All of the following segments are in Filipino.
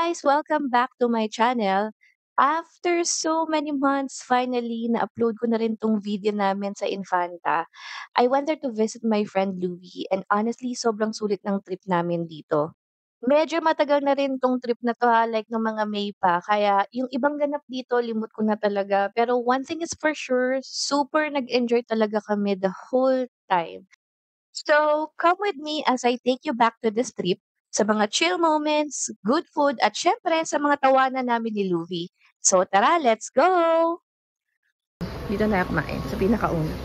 guys! Welcome back to my channel. After so many months, finally, na-upload ko na rin tong video namin sa Infanta. I went there to visit my friend Louie and honestly, sobrang sulit ng trip namin dito. Medyo matagal na rin tong trip na to like ng mga May pa. Kaya yung ibang ganap dito, limot ko na talaga. Pero one thing is for sure, super nag-enjoy talaga kami the whole time. So, come with me as I take you back to this trip sa mga chill moments, good food, at syempre sa mga tawanan namin ni Louie. So, tara, let's go! Dito na ako kumain, sa pinakauna.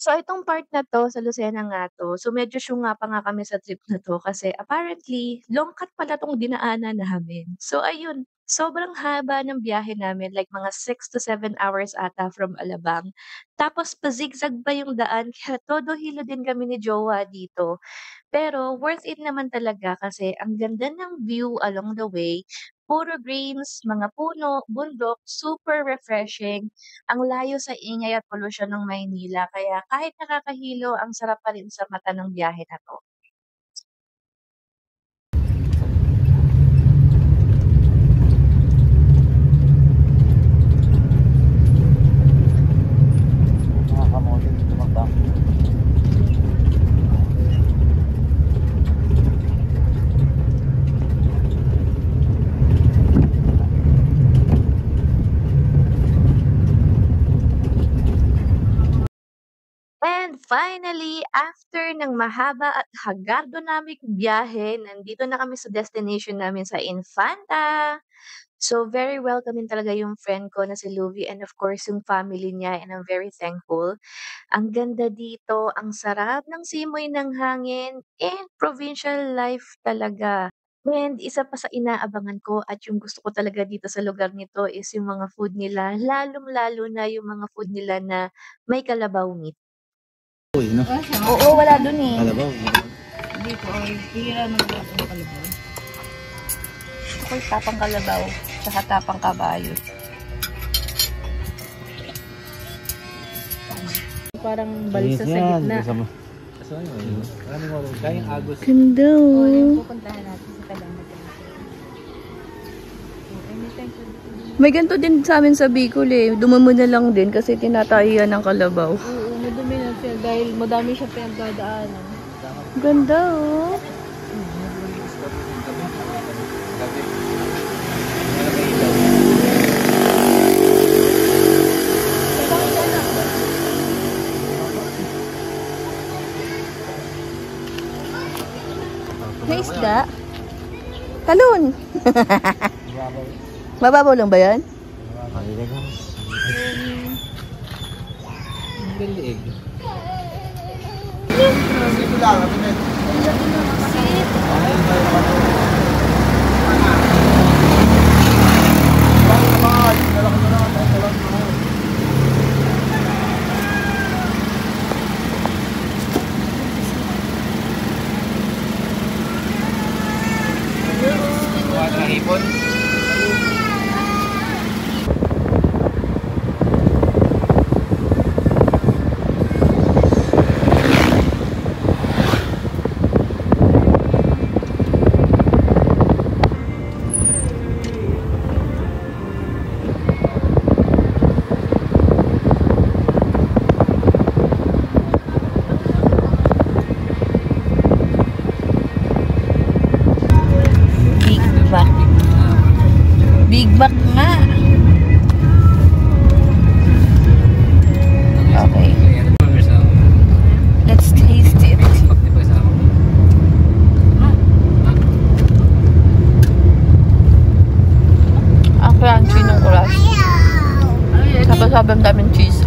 So, itong part na to, sa Lucena nga to, so medyo syunga pa nga kami sa trip na to kasi apparently, long cut pala tong dinaanan namin. So, ayun, sobrang haba ng biyahe namin, like mga 6 to 7 hours ata from Alabang. Tapos, pa-zigzag pa yung daan, kaya todo hilo din kami ni Jowa dito. Pero worth it naman talaga kasi ang ganda ng view along the way. Puro greens, mga puno, bundok, super refreshing. Ang layo sa ingay at pollution ng Maynila. Kaya kahit nakakahilo, ang sarap pa rin sa mata ng biyahe na to. And finally, after ng mahaba at hagardo naming biyahe, nandito na kami sa destination namin sa Infanta. So, very welcoming talaga yung friend ko na si Louie and of course yung family niya and I'm very thankful. Ang ganda dito, ang sarap ng simoy ng hangin and provincial life talaga. And isa pa sa inaabangan ko at yung gusto ko talaga dito sa lugar nito is yung mga food nila, lalong-lalo na yung mga food nila na may kalabaw meat. Uy, no? Oo, wala dun eh. Kalabaw. Dito, hira ng lahat ng kalabaw. Ako'y tapang kalabaw, saka tapang kabayo. Parang balisa sa gitna. Kayang agos. Ganda O, oh. yung pupuntahan natin sa Talangat. May ganito din sa amin sa Bicol eh. Dumamo na lang din kasi tinatahiyan ng kalabaw. Oo, madumi na siya dahil madami siya pinagdadaanan. Ganda oh. May isda? Talon! Mababaw lang ba yan? Ang galig. Hipon. Big Mac nga. Okay. Let's taste it. Ang crunchy ng crust. Tapos sobrang daming cheese.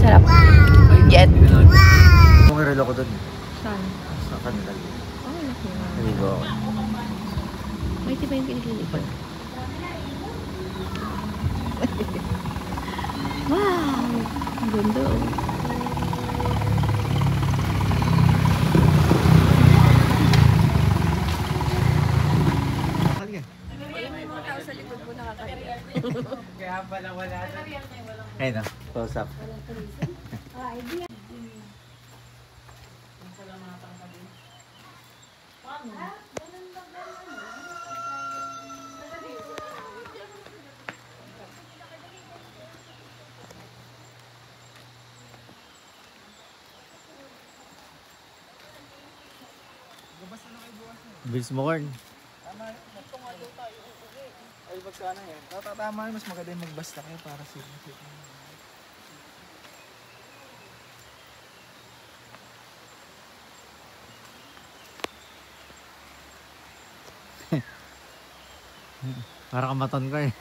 Sarap. Get. Kung relo ko dun. Saan? Sa kanila. Oh, laki na. Hindi ko ako. May tiba yung pinaglalipad. Wow! Ang ganda oh. Kaya pala wala na. Ayun na, close up. Bilis mo, Corn. Ay, magkano yan? Tatama yun, mas maganda yung magbasta kayo para sa Para kamaton ka eh.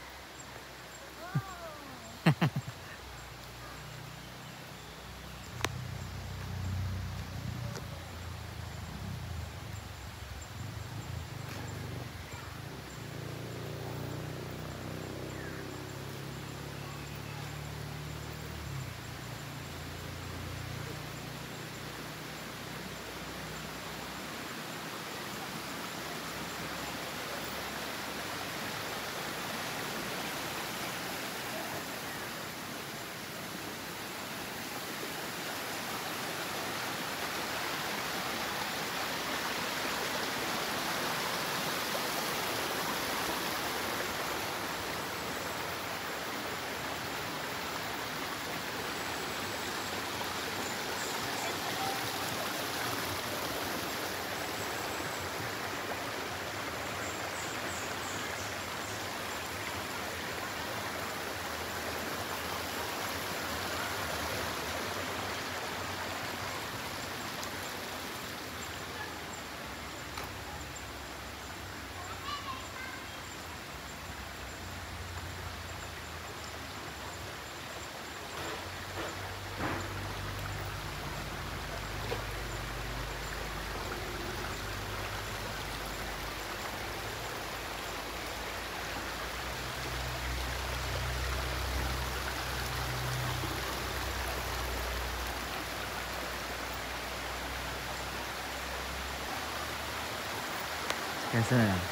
Kesa na lang.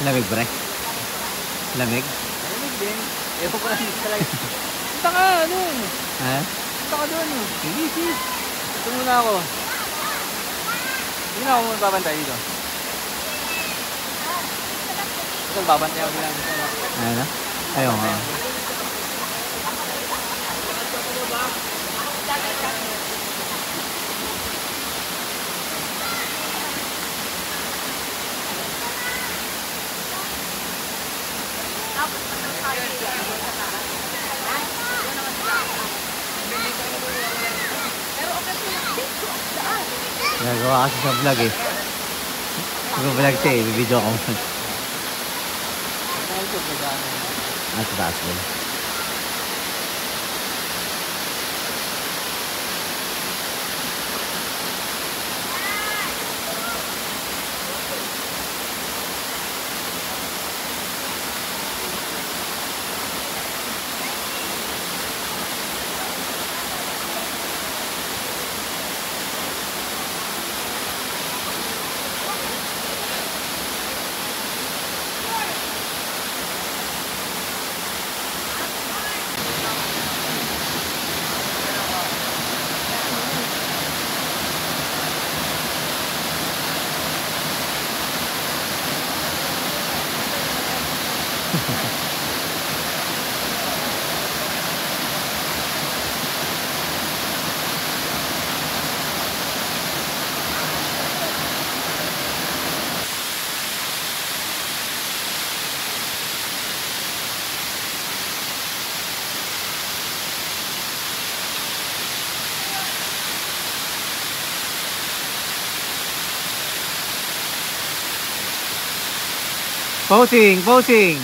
Lamig pre? Lamig? Lamig din. Ewan ko lang talaga. Punta ka, ano? Ha? Punta ka doon. Sige, sige. Ito muna ako. Hindi na ako magbabantay dito. Ito, babantay ako lang. Ano? Ayaw nga. Nagawa kasi sa vlog eh. Nag-vlog siya eh. Video ako. Nasa taas din. Posing, posing.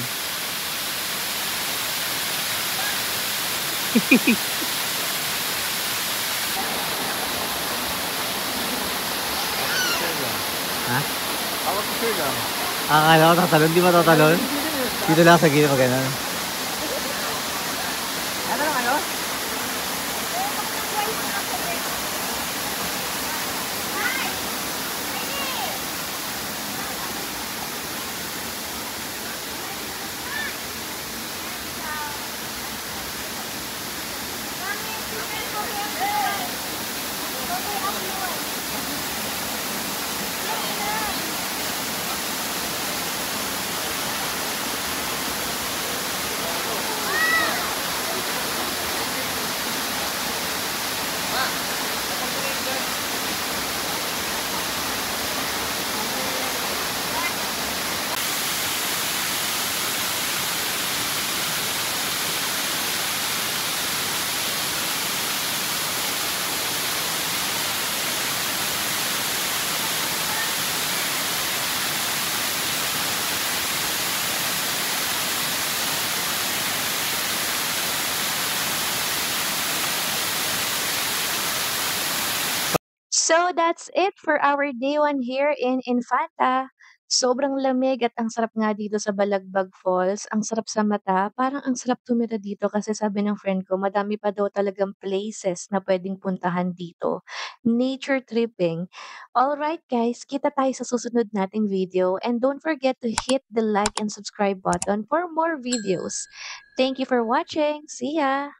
Ha? Ako si Sir lang. Akala ko tatalon, di ba tatalon? Dito lang sa gilid pag gano'n. Ano lang ano? So that's it for our day one here in Infanta. Sobrang lamig at ang sarap nga dito sa Balagbag Falls. Ang sarap sa mata. Parang ang sarap tumira dito kasi sabi ng friend ko, madami pa daw talagang places na pwedeng puntahan dito. Nature tripping. Alright guys, kita tayo sa susunod nating video. And don't forget to hit the like and subscribe button for more videos. Thank you for watching. See ya!